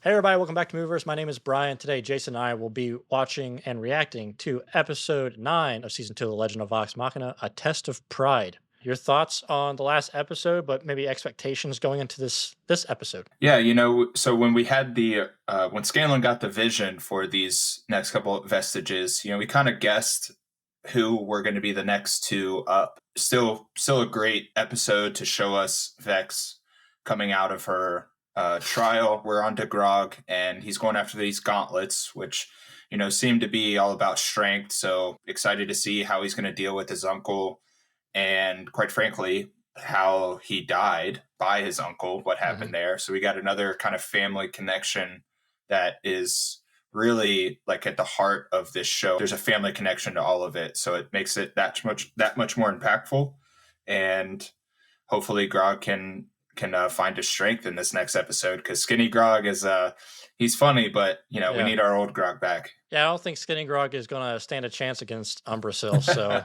Hey everybody, welcome back to Movieverse. My name is Brian. Today, Jason and I will be watching and reacting to episode 9 of season 2 of The Legend of Vox Machina, A Test of Pride. Your thoughts on the last episode, but maybe expectations going into this episode? Yeah, so when we had when Scanlan got the vision for these next couple of vestiges, we kind of guessed who were going to be the next two up. Still a great episode to show us Vex coming out of her trial. We're on to Grog, and he's going after these gauntlets, which seem to be all about strength. So excited to see how he's going to deal with his uncle, and quite frankly, how he died by his uncle, what happened there. So we got another kind of family connection that is really like at the heart of this show. There's a family connection to all of it, so it makes it that much more impactful. And hopefully Grog can find his strength in this next episode, because Skinny Grog is he's funny, but we need our old Grog back. Yeah, I don't think Skinny Grog is going to stand a chance against Umbrasil, so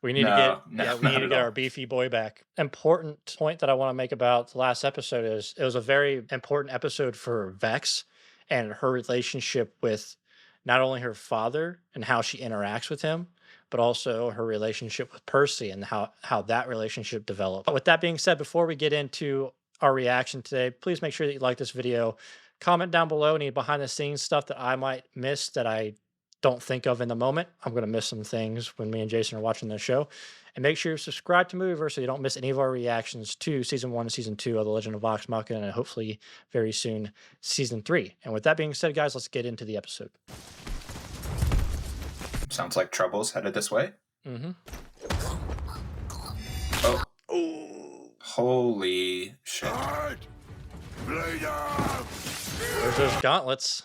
we need to get our beefy boy back. Important point that I want to make about the last episode is it was a very important episode for Vex and her relationship with not only her father and how she interacts with him, but also her relationship with Percy and how that relationship developed. But with that being said, before we get into our reaction today, please make sure that you like this video. Comment down below any behind the scenes stuff that I might miss that I don't think of in the moment. I'm going to miss some things when me and Jason are watching the show. And make sure you subscribe to Movieverse so you don't miss any of our reactions to Season 1 and Season 2 of The Legend of Vox Machina, and hopefully very soon Season 3. And with that being said, guys, let's get into the episode. Sounds like trouble's headed this way. Mm-hmm. Oh. Ooh. Holy shit. There's those gauntlets.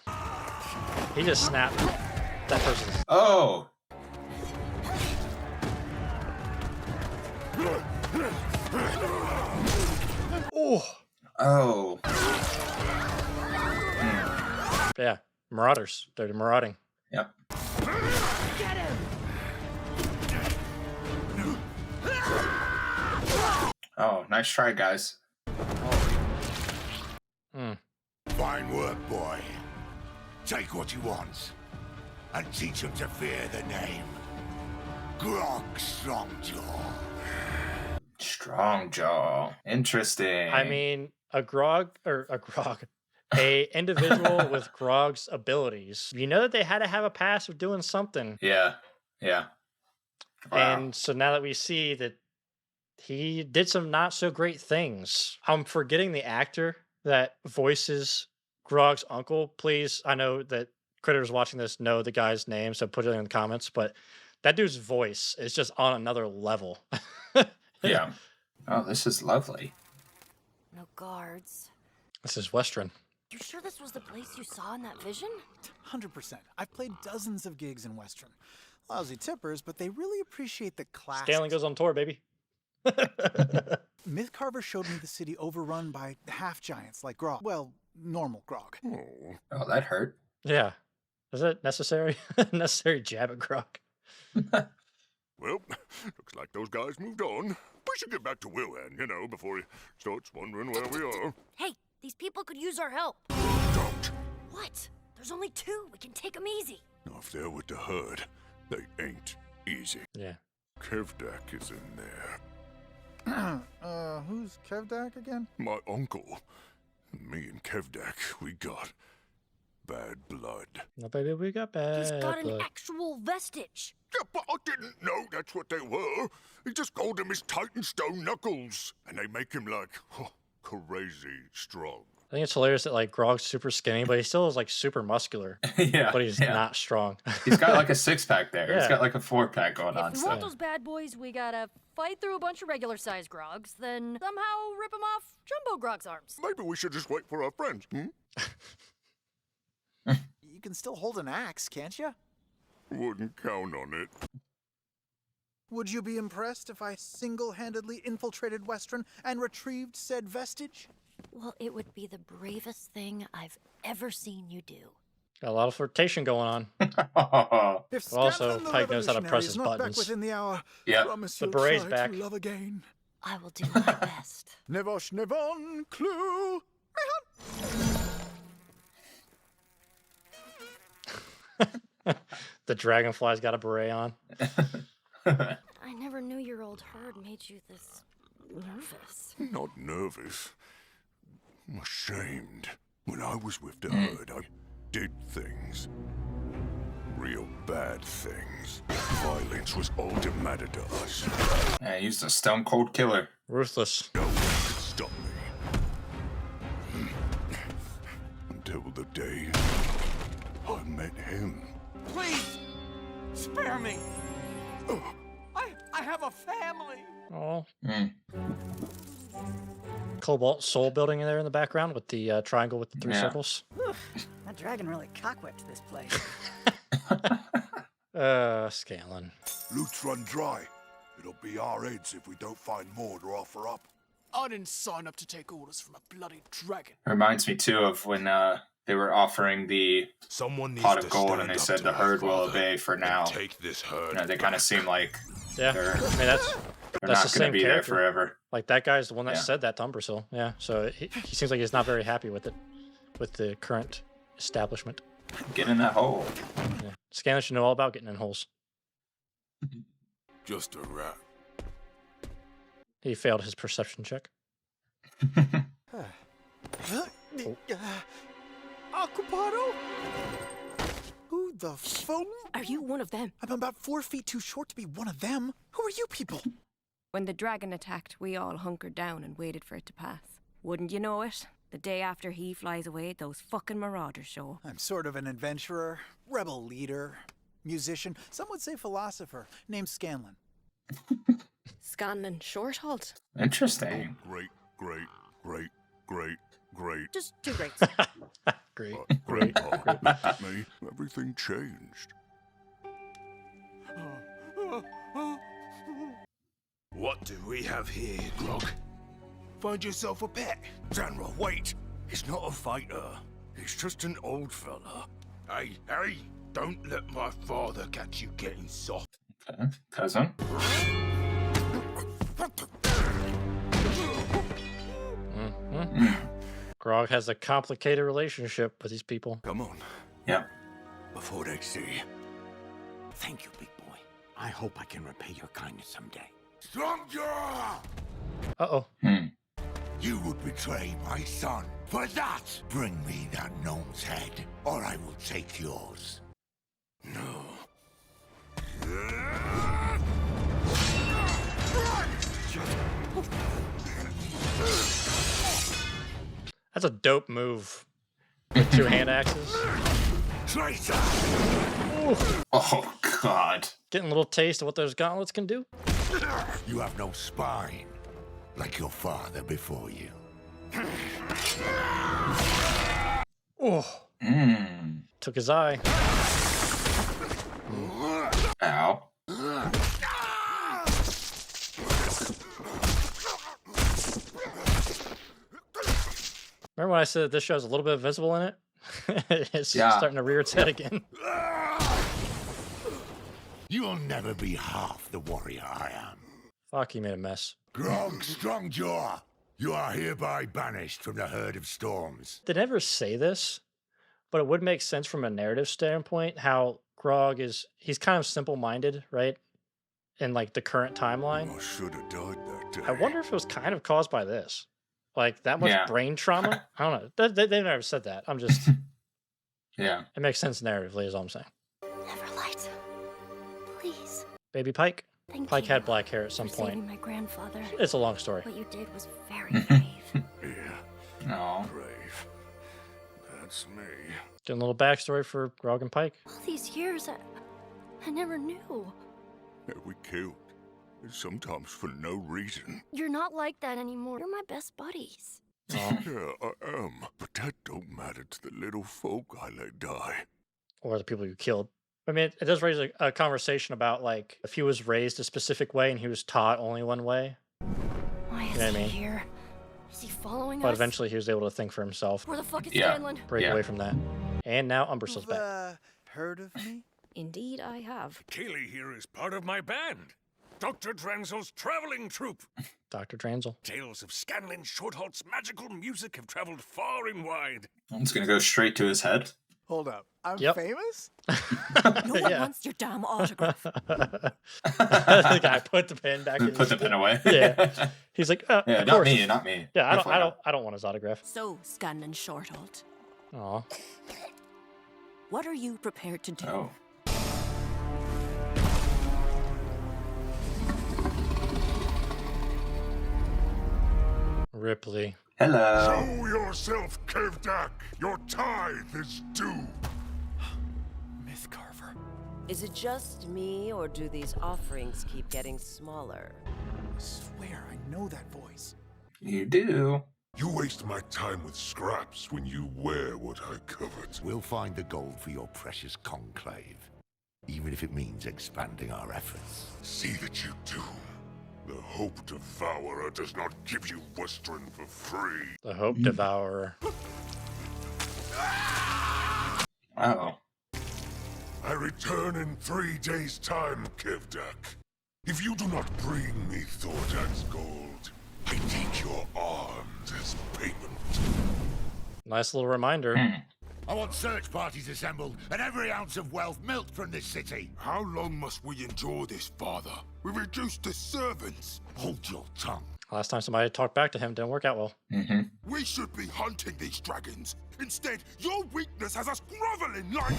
He just snapped that person's. Oh. Oh. Yeah, marauders. They're marauding. Yep. Get him! Oh, nice try, guys. Fine work, boy. Take what you want, and teach him to fear the name. Grog Strongjaw. Strongjaw. Interesting. I mean, a individual with Grog's abilities. You know that they had to have a past of doing something. Yeah. Wow. And so now that we see that he did some not so great things. I'm forgetting the actor that voices Grog's uncle. Please, I know that critters watching this know the guy's name, so put it in the comments, but that dude's voice is just on another level. Yeah. Oh, this is lovely. No guards. This is Western. You sure this was the place you saw in that vision? 100%. I've played dozens of gigs in Western. Lousy tippers, but they really appreciate the class. Scanlan goes on tour, baby. Mythcarver showed me the city overrun by half-giants like Grog. Well, normal Grog. Oh, that hurt. Yeah. Is it necessary? Necessary jab at Grog. Well, looks like those guys moved on. We should get back to Wilhan, before he starts wondering where we are. Hey, these people could use our help. Don't. What? There's only 2. We can take them easy. If they're with the herd, they ain't easy. Yeah. Kevdak is in there. Who's Kevdak again? My uncle. Me and Kevdak, we got bad blood. No, baby, we got bad He's got an blood. actual vestige. Yeah, but I didn't know that's what they were. He just called them his Titanstone knuckles. And they make him crazy strong. I think it's hilarious that like Grog's super skinny, but he still is like super muscular. Yeah. But he's not strong. He's got like a 6-pack there. Yeah. He's got like a 4-pack going on. If we want those bad boys, we gotta fight through a bunch of regular-sized Grogs, then somehow rip them off Jumbo Grog's arms. Maybe we should just wait for our friends, You can still hold an axe, can't you? Wouldn't count on it. Would you be impressed if I single-handedly infiltrated Western and retrieved said vestige? Well, it would be the bravest thing I've ever seen you do. Got a lot of flirtation going on. If Also, Scanlan the Pike knows how to Revolutionary press is his not buttons. back within the hour, Yeah. promise The you'll beret's try back. to love again. I will do my best. Nevosh Nevon Clue. The dragonfly's got a beret on. I never knew your old herd made you this nervous. Not nervous. I'm ashamed. When I was with the herd, I did things. Real bad things. Violence was all that mattered to us. Yeah, he's a stone cold killer. Ruthless. No one could stop me. Until the day I met him. Please, spare me. I have a family. Oh. Cobalt Soul building in there in the background with the triangle with the three circles. That dragon really cockwhipped this place. Scanlan. Loot's run dry. It'll be our heads if we don't find more to offer up. I didn't sign up to take orders from a bloody dragon. Reminds me too of when they were offering the pot of gold and they said the herd will obey for now. Take this herd. You know, they kind of seem like Yeah, they're I mean that's not the going to same be character. there forever. Like that guy's the one that Yeah. said that to Umbrasyl. Yeah, so he seems like he's not very happy with it, with the current establishment. Get in that hole. Yeah. Scanlan should know all about getting in holes. Just a rat. He failed his perception check. Occupado? Who the fuck? Are you one of them? I'm about 4 feet too short to be one of them. Who are you people? When the dragon attacked, we all hunkered down and waited for it to pass. Wouldn't you know it? The day after he flies away, those fucking marauders show up. I'm sort of an adventurer, rebel leader, musician, some would say philosopher, named Scanlan. Scanlan Shorthalt. Interesting. Great, great, great, great, great. Just two greats. Great. Grandpa looked at me. Everything changed. What do we have here, Grog? Find yourself a pet. General, wait. He's not a fighter. He's just an old fella. Hey, hey, don't let my father catch you getting soft. Okay. Cousin. Grog has a complicated relationship with these people. Come on, Yep. before they see. Thank you, big boy. I hope I can repay your kindness someday. Stronger! Uh-oh. You would betray my son. For that, bring me that gnome's head, or I will take yours. No. That's a dope move. With two hand axes. Traitor! Oh, God. Getting a little taste of what those gauntlets can do. You have no spine, like your father before you. Oh. Took his eye. Ow. Remember when I said that this show has a little bit of visible in it? It's starting to rear its head again. You'll never be half the warrior I am. Fuck, he made a mess. Grog Strongjaw, you are hereby banished from the herd of storms. They never say this, but it would make sense from a narrative standpoint how Grog he's kind of simple-minded, right? In like the current timeline. I should have died that day. I wonder if it was kind of caused by this. Like that much Yeah. brain trauma? I don't know. They never said that. I'm just, Yeah. it makes sense narratively is all I'm saying. Neverlight. Please. Baby Pike? Thank Pike you had black hair at some for saving point. my grandfather. It's a long story. What you did was very brave. Yeah, No. brave. That's me. Getting a little backstory for Grog and Pike. All these years, I never knew. Yeah, we killed. Sometimes for no reason. You're not like that anymore. You're my best buddies. Oh. Yeah, I am. But that don't matter to the little folk I let die. Or the people you killed. I mean, it does raise a conversation about like if he was raised a specific way and he was taught only one way, Why is You know what I he mean? here? Is he following but us? eventually he was able to think for himself, Where the fuck is Yeah. Scanlan? break Yeah. away from that. And now Umbrasyl's back. Heard of me? Indeed, I have. Keeley here is part of my band. Dr. Dranzel's traveling troupe. Dr. Dranzel. Tales of Scanlan Shorthalt's magical music have traveled far and wide. It's going to go straight to his head. Hold up. I'm Yep. famous? No one wants your damn autograph. The guy put the pen back in. Put the pen away. Yeah. He's like, Yeah, of not course. me, not me. Yeah, Definitely I don't want his autograph. So, Scanlan Shortholt, Aw. what are you prepared to do? Oh. Ripley. Hello. Show yourself, Kevdak. Your tithe is due. Myth Carver. Is it just me, or do these offerings keep getting smaller? I swear I know that voice. You do. You waste my time with scraps when you wear what I covet. We'll find the gold for your precious conclave, even if it means expanding our efforts. See that you do. The Hope Devourer does not give you Western for free. The Hope Devourer. Oh. I return in 3 days' time, Kevdak. If you do not bring me Thordak's gold, I take your arms as payment. Nice little reminder. I want search parties assembled and every ounce of wealth milked from this city. How long must we endure this, Father? We're reduced to servants. Hold your tongue. Last time somebody talked back to him didn't work out well. Mm-hmm. We should be hunting these dragons. Instead, your weakness has us groveling like...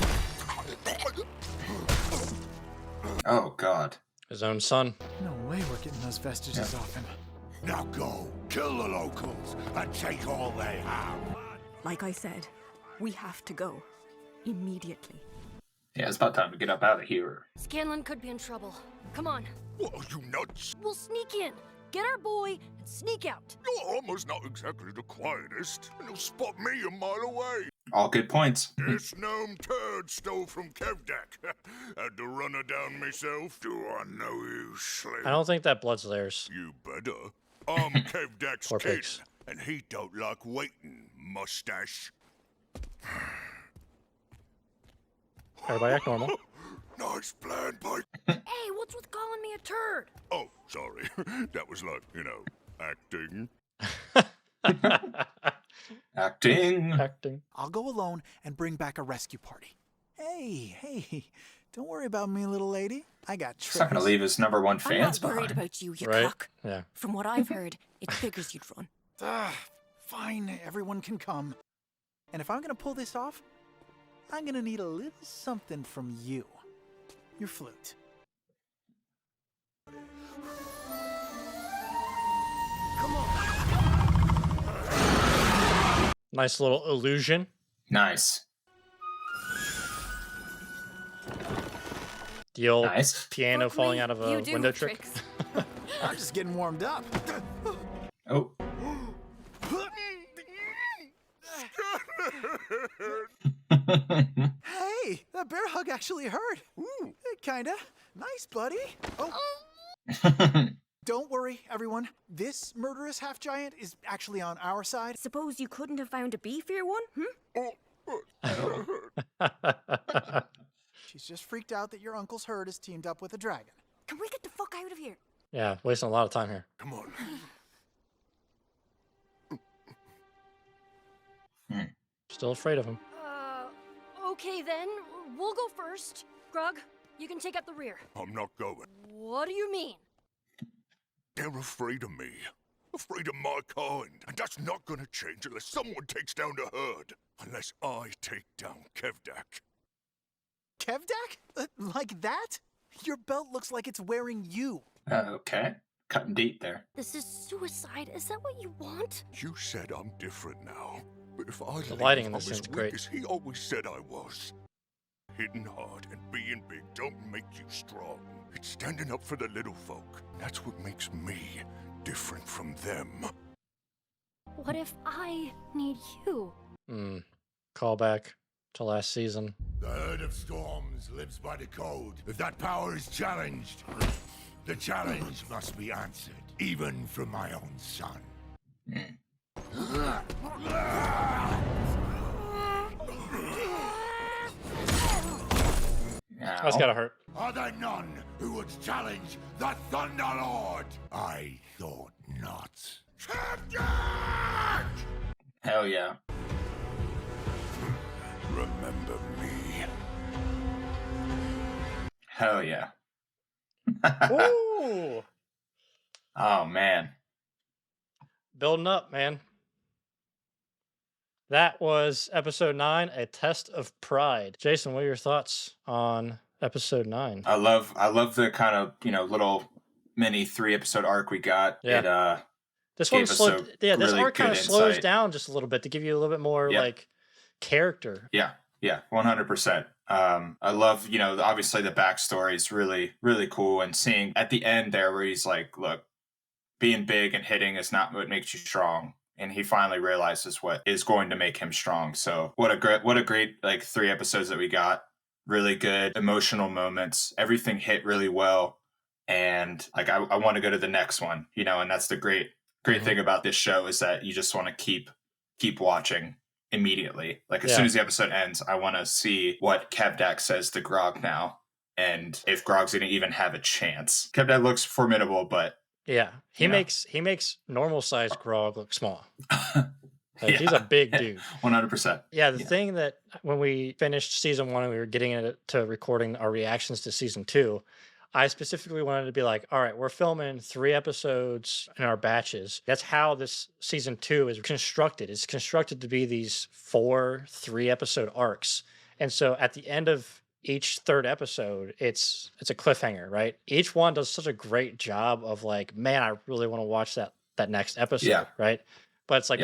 Oh, God. His own son. No way we're getting those vestiges off him. Now go, kill the locals, and take all they have. Like I said, we have to go. Immediately. Yeah, it's about time to get up out of here. Scanlan could be in trouble. Come on. What, are you nuts? We'll sneak in, get our boy, and sneak out. Your armor's not exactly the quietest, and you'll spot me a mile away. All good points. This gnome turd stole from Kevdak. Had to run her down myself. Do I know you, slave? I don't think that blood's theirs. You better. I'm Kevdak's Poor kid, pigs. and he don't like waiting, mustache. Everybody act normal. Nice plan, Pike. Hey, what's with calling me a turd? Oh, sorry. That was like, acting. Acting. Acting. I'll go alone and bring back a rescue party. Hey, don't worry about me, little lady. I got tricks. He's not gonna leave his #1 I'm fans not worried behind. about you, you Right? cock. Yeah. From what I've heard, it figures you'd run. Fine, everyone can come. And if I'm gonna pull this off, I'm gonna need a little something from you. Your flute. Nice little illusion. Nice. The old Nice. piano Fuck falling me, out of a you do window have trick. tricks. I'm just getting warmed up. Oh. Hey, that bear hug actually hurt. Ooh, kinda. Nice, buddy. Oh. Don't worry, everyone. This murderous half-giant is actually on our side. Suppose you couldn't have found a beefier one, She's just freaked out that your uncle's herd is teamed up with a dragon. Can we get the fuck out of here? Yeah, wasting a lot of time here. Come on. Still afraid of him. Okay then. We'll go first. Grug, you can take up the rear. I'm not going. What do you mean? They're afraid of me. Afraid of my kind. And that's not gonna change unless someone takes down the herd. Unless I take down Kevdak. Kevdak? Like that? Your belt looks like it's wearing you. Okay. Cutting deep there. This is suicide. Is that what you want? You said I'm different now. But if I The leave, lighting in I'm this as scene's weak great. as he always said I was. Hitting hard and being big don't make you strong. It's standing up for the little folk. That's what makes me different from them. What if I need you? Call back to last season. The Herd of Storms lives by the code. If that power is challenged, the challenge must be answered, even from my own son. That's gotta hurt. Are there none who would challenge the Thunderlord? I thought not. Hell yeah. Remember Hell yeah. Ooh. Oh man. Building up, man. That was episode 9, A Test of Pride. Jason, what are your thoughts on episode 9? I love the kind of, little mini 3-episode arc we got. Yeah. It this one slowed. Yeah, this really arc kind of good slows insight. down just a little bit to give you a little bit more like character. Yeah, 100%. I love, obviously the backstory is really, really cool, and seeing at the end there where he's like, look, being big and hitting is not what makes you strong. And he finally realizes what is going to make him strong. So what a great like 3 episodes that we got. Really good emotional moments. Everything hit really well. And like I want to go to the next one, and that's the great thing about this show is that you just want to keep watching immediately. Like as soon as the episode ends, I want to see what Kevdak says to Grog now, and if Grog's gonna even have a chance. Kevdak looks formidable, but yeah, he makes normal sized Grog look small. Like, he's a big dude. 100%. Yeah, the thing that when we finished season 1 and we were getting into recording our reactions to season 2, I specifically wanted to be like, all right, we're filming 3 episodes in our batches. That's how this season 2 is constructed. It's constructed to be these 4 3-episode arcs. And so at the end of each 3rd episode, it's a cliffhanger, right? Each one does such a great job of like, man, I really want to watch that next episode, right? But it's like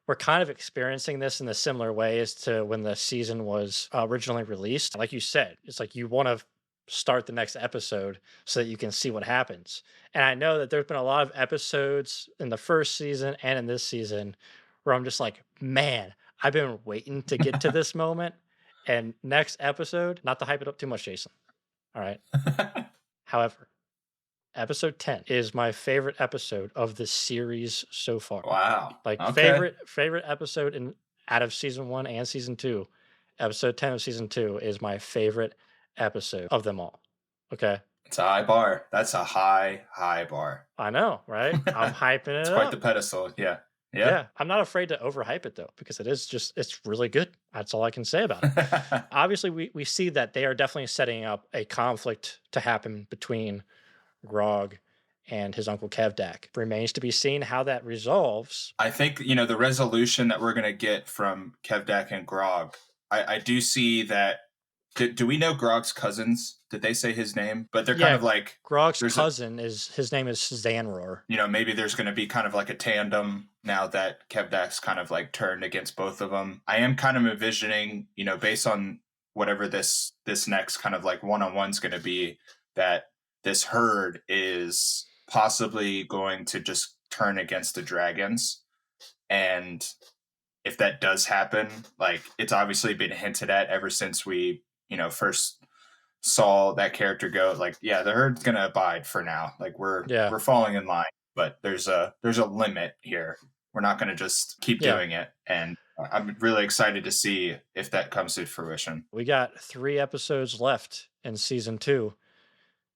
we're kind of experiencing this in a similar way as to when the season was originally released. Like you said, it's like you want to start the next episode so that you can see what happens. And I know that there's been a lot of episodes in the first season and in this season where I'm just like, man, I've been waiting to get to this moment. And next episode, not to hype it up too much, Jason. All right. However, episode 10 is my favorite episode of the series so far. Wow. Like favorite episode out of season 1 and season 2. Episode 10 of season 2 is my favorite episode of them all. Okay. It's a high bar. That's a high bar. I know, right? I'm hyping it it's up. Quite the pedestal. Yeah. I'm not afraid to overhype it though, because it's really good. That's all I can say about it. Obviously, we see that they are definitely setting up a conflict to happen between Grog and his uncle Kevdak. Remains to be seen how that resolves. I think, the resolution that we're going to get from Kevdak and Grog, I do see that. Do we know Grog's cousins? Did they say his name? But they're kind of like... Grog's cousin, his name is Zanror. Maybe there's going to be kind of like a tandem now that Kevdak's kind of like turned against both of them. I am kind of envisioning, based on whatever this next kind of like one-on-one's going to be, that this herd is possibly going to just turn against the dragons. And if that does happen, like it's obviously been hinted at ever since we, first saw that character go, like, the herd's going to abide for now. Like we're falling in line, but there's a limit here. We're not going to just keep doing it. And I'm really excited to see if that comes to fruition. We got 3 episodes left in season 2,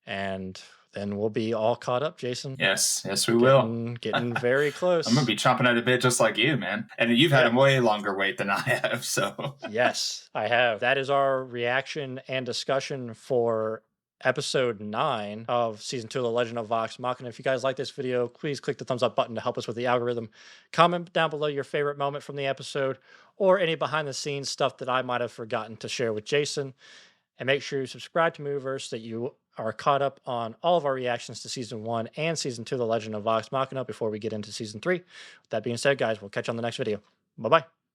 and then we'll be all caught up, Jason. Yes, we will. Getting very close. I'm going to be chomping at a bit just like you, man. And you've had a way longer wait than I have, so. Yes, I have. That is our reaction and discussion for episode 9 of season 2 of The Legend of Vox Machina. If you guys like this video, please click the thumbs up button to help us with the algorithm. Comment down below your favorite moment from the episode or any behind the scenes stuff that I might have forgotten to share with Jason. And make sure you subscribe to Movieverse so that you are caught up on all of our reactions to season 1 and season 2 of The Legend of Vox Machina before we get into season 3. With that being said, guys, we'll catch you on the next video. Bye-bye.